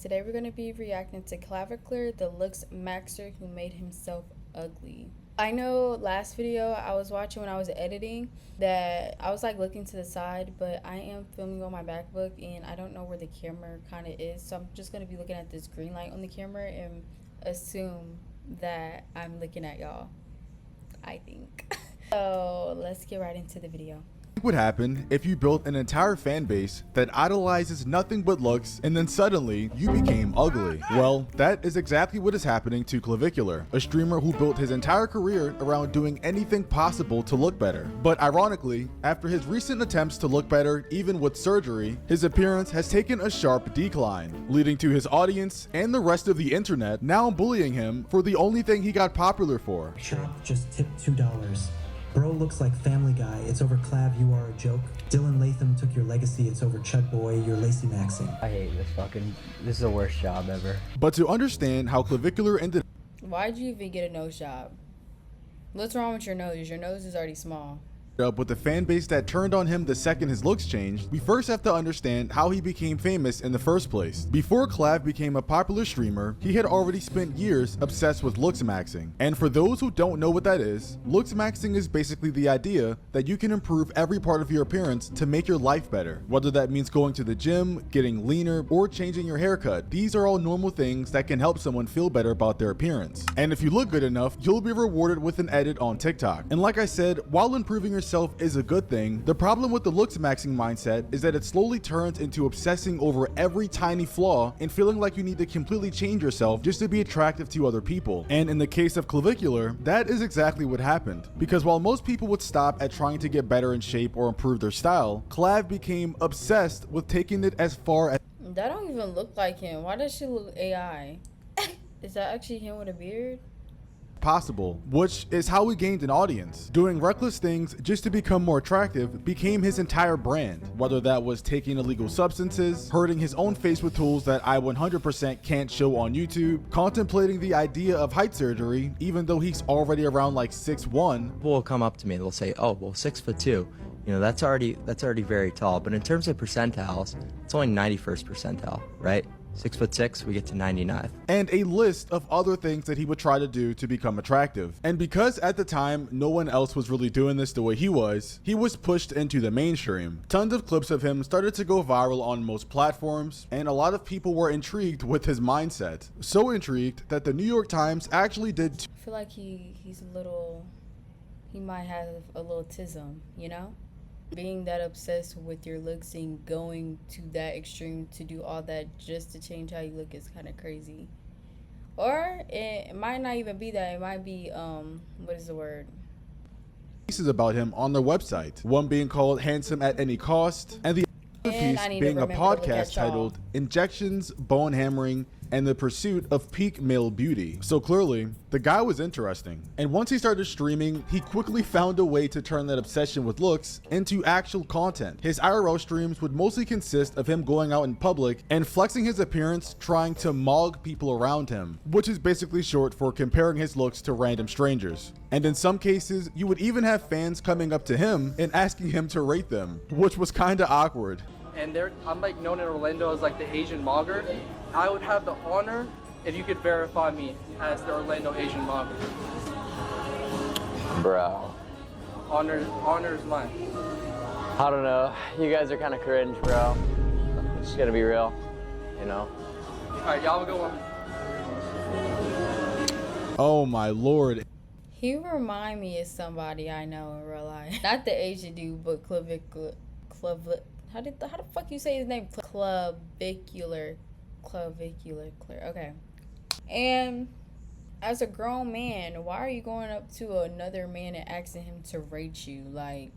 Today we're going to be reacting to Clavicular, the Looksmaxxer who made himself ugly. I know last video I was watching when I was editing that I was like looking to the side, but I am filming on my MacBook and I don't know where the camera kind of is, so I'm just going to be looking at this green light on the camera and assume that I'm looking at y'all, I think. So let's get right into the video. What would happen if you built an entire fan base that idolizes nothing but looks and then suddenly you became ugly? Well, that is exactly what is happening to Clavicular, a streamer who built his entire career around doing anything possible to look better. But ironically, after his recent attempts to look better, even with surgery, his appearance has taken a sharp decline, leading to his audience and the rest of the internet now bullying him for the only thing he got popular for. Shop, just tip $2. Bro looks like Family Guy, it's over Clav, you are a joke. Dylan Latham took your legacy, it's over Chud Boy, you're lacy maxing. I hate this is the worst job ever. But to understand how Clavicular ended Why'd you even get a nose job? What's wrong with your nose? Your nose is already small. up with the fan base that turned on him the second his looks changed, we first have to understand how he became famous in the first place. Before Clav became a popular streamer, he had already spent years obsessed with looksmaxxing. And for those who don't know what that is, looksmaxxing is basically the idea that you can improve every part of your appearance to make your life better. Whether that means going to the gym, getting leaner, or changing your haircut, these are all normal things that can help someone feel better about their appearance. And if you look good enough, you'll be rewarded with an edit on TikTok. And like I said, while improving yourself is a good thing, the problem with the looksmaxxing mindset is that it slowly turns into obsessing over every tiny flaw and feeling like you need to completely change yourself just to be attractive to other people. And in the case of Clavicular, that is exactly what happened. Because while most people would stop at trying to get better in shape or improve their style, Clav became obsessed with taking it as far as— That don't even look like him. Why does she look AI? Is that actually him with a beard? possible, which is how he gained an audience. Doing reckless things just to become more attractive became his entire brand, whether that was taking illegal substances, hurting his own face with tools that I 100% can't show on YouTube, contemplating the idea of height surgery even though he's already around like 6'1". People will come up to me, they'll say, oh, well, 6'2", you know, that's already very tall. But in terms of percentiles, it's only 91st percentile, right? 6'6", we get to 99th. And a list of other things that he would try to do to become attractive. And because at the time no one else was really doing this the way he was pushed into the mainstream. Tons of clips of him started to go viral on most platforms, and a lot of people were intrigued with his mindset. So intrigued that the New York Times actually did— I feel like he's a little, he might have a little tism, you know? Being that obsessed with your looks and going to that extreme to do all that just to change how you look is kind of crazy. Or it might not even be that. It might be, what is the word? pieces about him on their website. One being called Handsome at Any Cost, and the other piece being a podcast titled Injections, Bone Hammering, and the Pursuit of Peak Male Beauty. So clearly, the guy was interesting. And once he started streaming, he quickly found a way to turn that obsession with looks into actual content. His IRL streams would mostly consist of him going out in public and flexing his appearance, trying to mog people around him, which is basically short for comparing his looks to random strangers. And in some cases, you would even have fans coming up to him and asking him to rate them, which was kinda awkward. And I'm like known in Orlando as like the Asian mogger. I would have the honor if you could verify me as the Orlando Asian mogger. Bro. Honor is mine. I don't know. You guys are kind of cringe, bro. Just gonna be real, you know? Alright, y'all have a good one. Oh my lord. He remind me of somebody I know in real life. Not the Asian dude, but Clavicular. How the fuck you say his name? Clavicular. Okay. And as a grown man, why are you going up to another man and asking him to rate you? Like,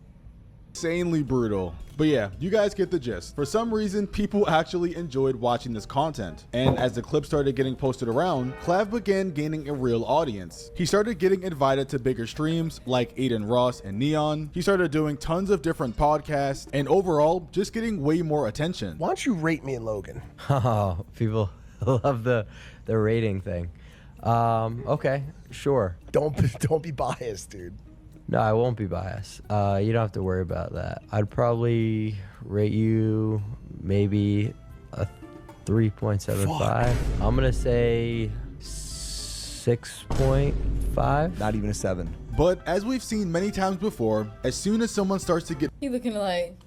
Insanely brutal. But yeah, you guys get the gist. For some reason, people actually enjoyed watching this content. And as the clip started getting posted around, Clav began gaining a real audience. He started getting invited to bigger streams like Aiden Ross and Neon. He started doing tons of different podcasts and overall just getting way more attention. Why don't you rate me and Logan? Oh, people love the rating thing. Okay, sure. Don't be biased, dude. No, I won't be biased. You don't have to worry about that. I'd probably rate you maybe a 3.75. I'm gonna say 6.5. Not even a 7. But as we've seen many times before, as soon as someone starts to get He looking like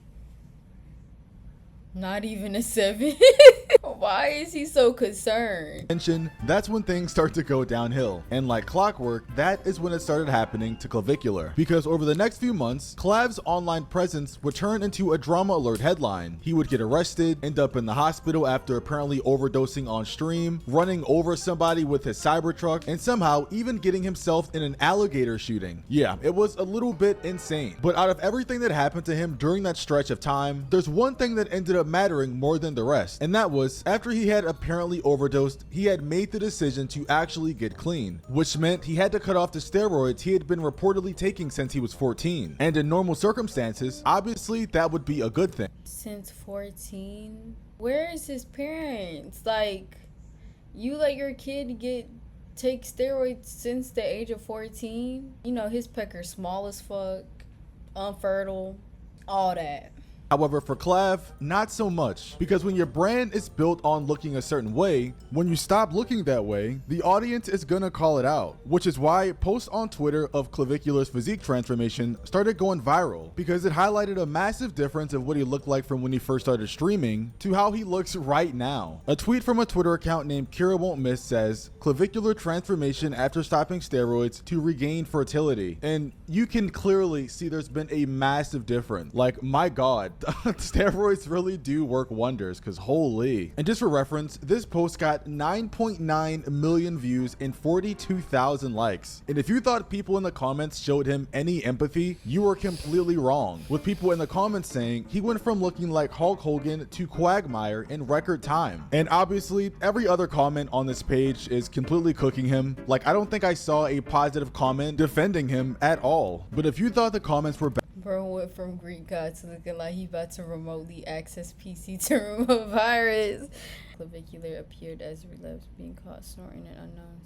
not even a 7. Why is he so concerned? attention, that's when things start to go downhill. And like clockwork, that is when it started happening to Clavicular. Because over the next few months, Clav's online presence would turn into a drama alert headline. He would get arrested, end up in the hospital after apparently overdosing on stream, running over somebody with his Cybertruck, and somehow even getting himself in an alligator shooting. Yeah, it was a little bit insane. But out of everything that happened to him during that stretch of time, there's one thing that ended up mattering more than the rest, and that was after he had apparently overdosed, he had made the decision to actually get clean, which meant he had to cut off the steroids he had been reportedly taking since he was 14. And in normal circumstances, obviously that would be a good thing. Since 14? Where is his parents? Like, you let your kid take steroids since the age of 14? You know, his pecker's small as fuck, unfertile, all that. However, for Clav, not so much, because when your brand is built on looking a certain way, when you stop looking that way, the audience is gonna call it out, which is why posts on Twitter of Clavicular's physique transformation started going viral, because it highlighted a massive difference of what he looked like from when he first started streaming to how he looks right now. A tweet from a Twitter account named Kira Won't Miss says, "Clavicular transformation after stopping steroids to regain fertility." And you can clearly see there's been a massive difference. Like, my God, steroids really do work wonders, because holy. And just for reference, this post got 9.9 million views and 42,000 likes. And if you thought people in the comments showed him any empathy, you were completely wrong, with people in the comments saying he went from looking like Hulk Hogan to Quagmire in record time. And obviously every other comment on this page is completely cooking him. Like, I don't think I saw a positive comment defending him at all. But if you thought the comments were bad, Bro went from Greek god to looking like he about to remotely access PC to remove virus. Clavicular appeared as relapsed, being caught snorting at unknowns.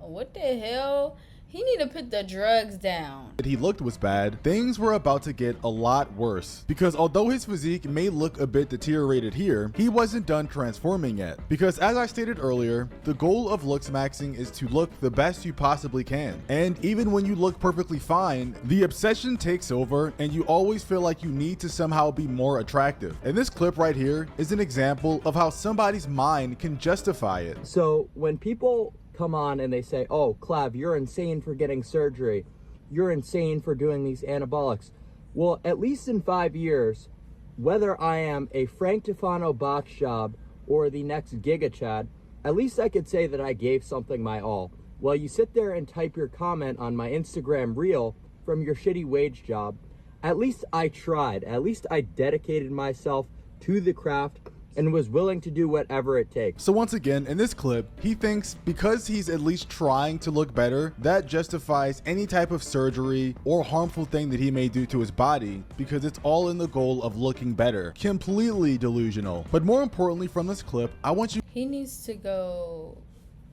Oh, what the hell? He need to put the drugs down. that he looked was bad, things were about to get a lot worse. Because although his physique may look a bit deteriorated here, he wasn't done transforming yet. Because as I stated earlier, the goal of Looksmaxxing is to look the best you possibly can. And even when you look perfectly fine, the obsession takes over and you always feel like you need to somehow be more attractive. And this clip right here is an example of how somebody's mind can justify it. So when people come on and they say, "Oh, Clav, you're insane for getting surgery. You're insane for doing these anabolics." Well, at least in 5 years, whether I am a Frank Tufano box job or the next Giga Chad, at least I could say that I gave something my all. Well, you sit there and type your comment on my Instagram reel from your shitty wage job. At least I tried. At least I dedicated myself to the craft and was willing to do whatever it takes. So once again, in this clip, he thinks because he's at least trying to look better, that justifies any type of surgery or harmful thing that he may do to his body, because it's all in the goal of looking better. Completely delusional. But more importantly from this clip, I want you He needs to go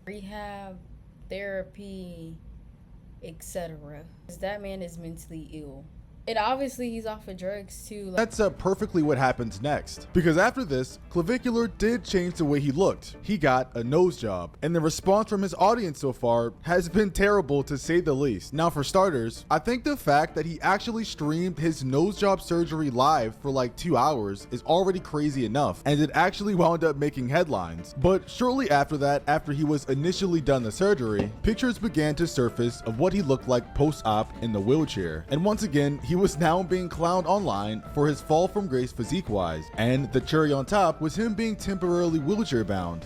rehab, therapy, etc. Because that man is mentally ill. And obviously he's off of drugs too. That's perfectly what happens next. Because after this, Clavicular did change the way he looked. He got a nose job. And the response from his audience so far has been terrible, to say the least. Now for starters, I think the fact that he actually streamed his nose job surgery live for like 2 hours is already crazy enough. And it actually wound up making headlines. But shortly after that, after he was initially done the surgery, pictures began to surface of what he looked like post-op in the wheelchair. And once again, he was now being clowned online for his fall from grace physique wise, and the cherry on top was him being temporarily wheelchair bound.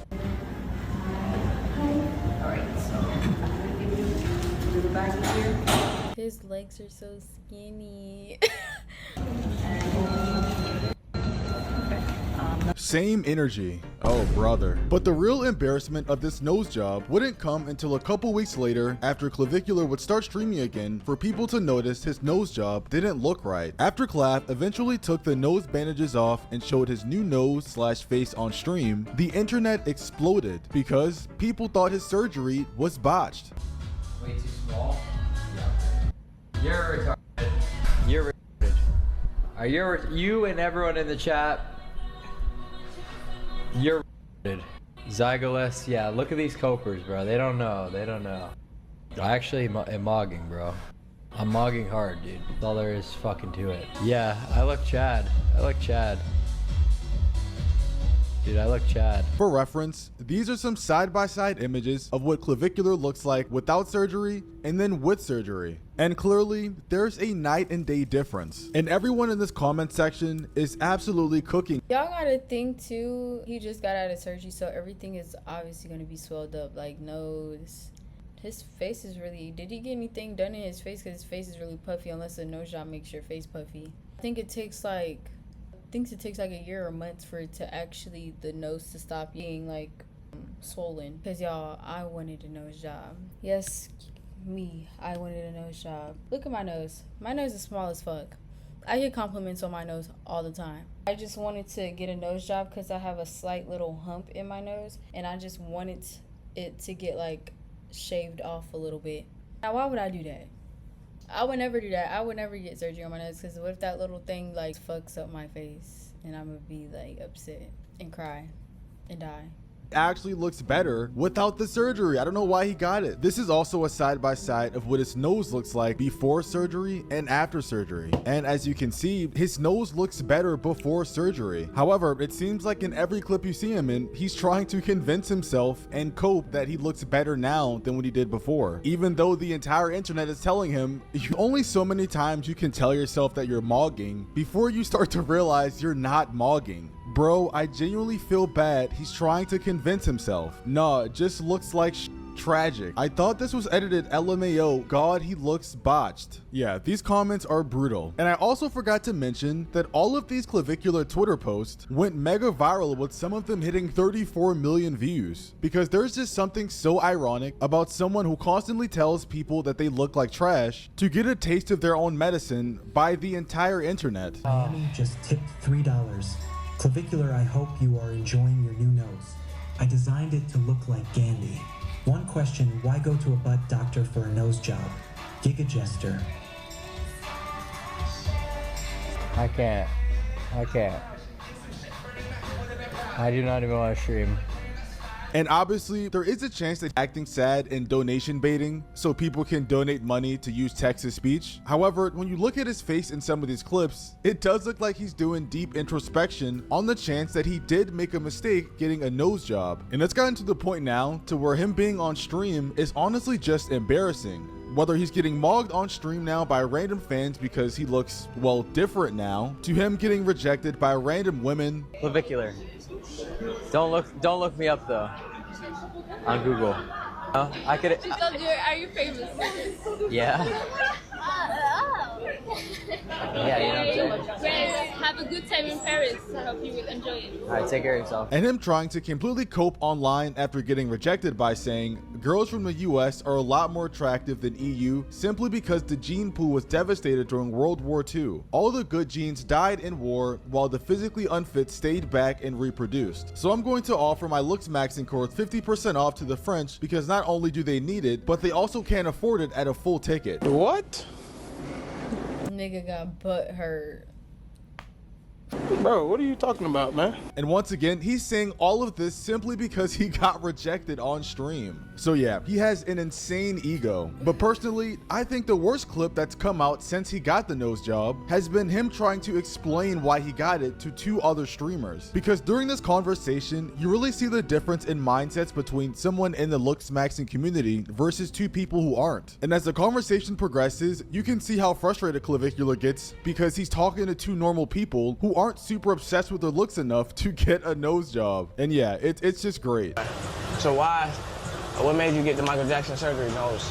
His legs are so skinny. Same energy. Oh brother. But the real embarrassment of this nose job wouldn't come until a couple weeks later, after Clavicular would start streaming again, for people to notice his nose job didn't look right. After Clav eventually took the nose bandages off and showed his new nose slash face on stream, the internet exploded because people thought his surgery was botched. Way too small? Yeah. You're retarded. You're retarded. Are you and everyone in the chat? You're Zygoless, yeah, look at these copers, bro. They don't know. They don't know. I actually am mogging, bro. I'm mogging hard, dude. That's all there is fucking to it. Yeah, I look Chad. I look Chad. Dude, I look Chad. For reference, these are some side-by-side images of what clavicular looks like without surgery and then with surgery. And clearly, there's a night and day difference. And everyone in this comment section is absolutely cooking. Y'all gotta think too, he just got out of surgery, so everything is obviously gonna be swelled up, like nose. His face is really, did he get anything done in his face? Because his face is really puffy, unless a nose job makes your face puffy. I think it takes like a year or months for it to actually, the nose to stop being like swollen. Because y'all, I wanted a nose job. Yes, me, I wanted a nose job. Look at my nose. My nose is small as fuck. I get compliments on my nose all the time. I just wanted to get a nose job because I have a slight little hump in my nose, and I just wanted it to get like shaved off a little bit. Now, why would I do that? I would never do that. I would never get surgery on my nose, because what if that little thing like fucks up my face and I'm gonna be like upset and cry and die. Actually looks better without the surgery. I don't know why he got it. This is also a side-by-side of what his nose looks like before surgery and after surgery. And as you can see, his nose looks better before surgery. However, it seems like in every clip you see him in, he's trying to convince himself and cope that he looks better now than what he did before. Even though the entire internet is telling him, only so many times you can tell yourself that you're mogging before you start to realize you're not mogging. Bro, I genuinely feel bad. He's trying to convince himself. Nah, it just looks like tragic. I thought this was edited LMAO. God, he looks botched. Yeah, these comments are brutal. And I also forgot to mention that all of these clavicular Twitter posts went mega viral, with some of them hitting 34 million views. Because there's just something so ironic about someone who constantly tells people that they look like trash to get a taste of their own medicine by the entire internet. Miami just tipped $3. Clavicular, I hope you are enjoying your new nose. I designed it to look like Gandhi. One question, why go to a butt doctor for a nose job? Giga Jester. I can't. I do not even want to stream. And obviously, there is a chance that acting sad and donation baiting so people can donate money to use text-to-speech. However, when you look at his face in some of these clips, it does look like he's doing deep introspection on the chance that he did make a mistake getting a nose job. And it's gotten to the point now to where him being on stream is honestly just embarrassing. Whether he's getting mogged on stream now by random fans because he looks, well, different now, to him getting rejected by random women. Clavicular. Don't look me up though. On Google. I could. Are you famous? Yeah. Yeah, you know what I'm saying. Great. Have a good time in Paris. I hope you will enjoy it. All right, take care of yourself. And him trying to completely cope online after getting rejected by saying girls from the US are a lot more attractive than EU simply because the gene pool was devastated during World War II. All the good genes died in war while the physically unfit stayed back and reproduced. So I'm going to offer my Looksmaxxing code 50% off to the French, because not only do they need it, but they also can't afford it at a full ticket. What? Nigga got butt hurt. Bro, what are you talking about, man? And once again, he's saying all of this simply because he got rejected on stream. So yeah, he has an insane ego. But personally, I think the worst clip that's come out since he got the nose job has been him trying to explain why he got it to two other streamers. Because during this conversation, you really see the difference in mindsets between someone in the Looksmaxxing community versus two people who aren't. And as the conversation progresses, you can see how frustrated Clavicular gets because he's talking to two normal people who aren't super obsessed with their looks enough to get a nose job. And yeah, it's just great. So what made you get the Michael Jackson surgery nose?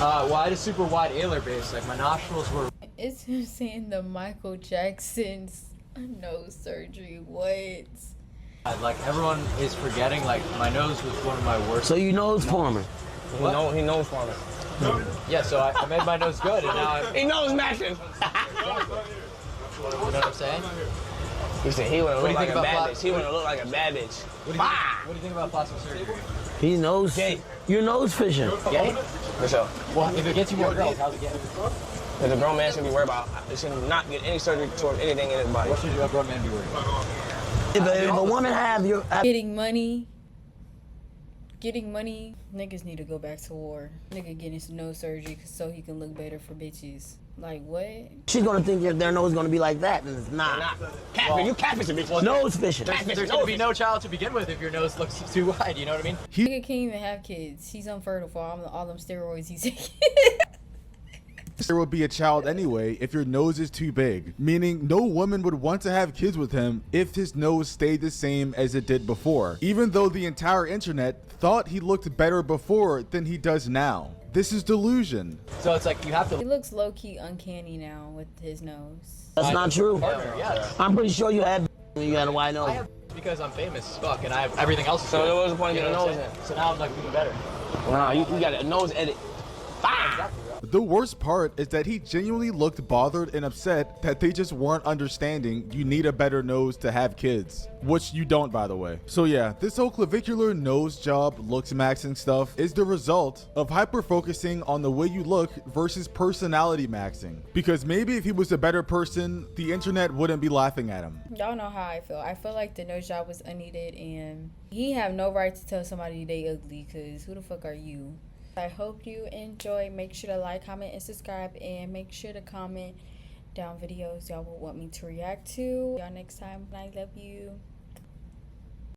Well, I had a super wide ailer base. Like my nostrils were. It's him saying the Michael Jackson's nose surgery. What? Like everyone is forgetting. Like my nose was one of my worst. So you nose farmer? He knows farmer. Yeah, so I made my nose good, and now he knows matching. You know what I'm saying? He said he wanna look like a bad bitch. He wanna look like a bad bitch. What do you think about plastic surgery? He knows. Gay. You're nose fishing. Gay? For sure. Well, if it gets you more girls, how's it get? Because a grown man shouldn't be worried about. It should not get any surgery towards anything in his body. What should a grown man be worried about? If a woman have your Getting money. Niggas need to go back to war. Nigga getting his nose surgery so he can look better for bitches. Like, what? she's gonna think if their nose is gonna be like that, and it's not. Catfish, you catfishing, bitch. Nose fishing. There's gonna be no child to begin with if your nose looks too wide, you know what I mean? Nigga can't even have kids. He's infertile for all them steroids he's taking. There would be a child anyway if your nose is too big, meaning no woman would want to have kids with him if his nose stayed the same as it did before, even though the entire internet thought he looked better before than he does now. This is delusion. So it's like you have He to. looks low-key uncanny now with his nose. That's not true. Partner, yes. I'm pretty sure you had when you got a wide nose. I have because I'm famous as fuck and I have everything else. So what was the point of You getting know a what nose I'm in? saying? So now I'm like even better. Nah, you got a nose edit. Ah! The worst part is that he genuinely looked bothered and upset that they just weren't understanding you need a better nose to have kids, which you don't, by the way. So yeah, this whole clavicular nose job Looksmaxxing stuff is the result of hyper focusing on the way you look versus personality maxing, because maybe if he was a better person, the internet wouldn't be laughing at him. Y'all know how I feel. I feel like the nose job was unneeded and he have no right to tell somebody they ugly, because who the fuck are you? I hope you enjoy. Make sure to like, comment, and subscribe, and make sure to comment down videos y'all would want me to react to. Y'all next time. I love you.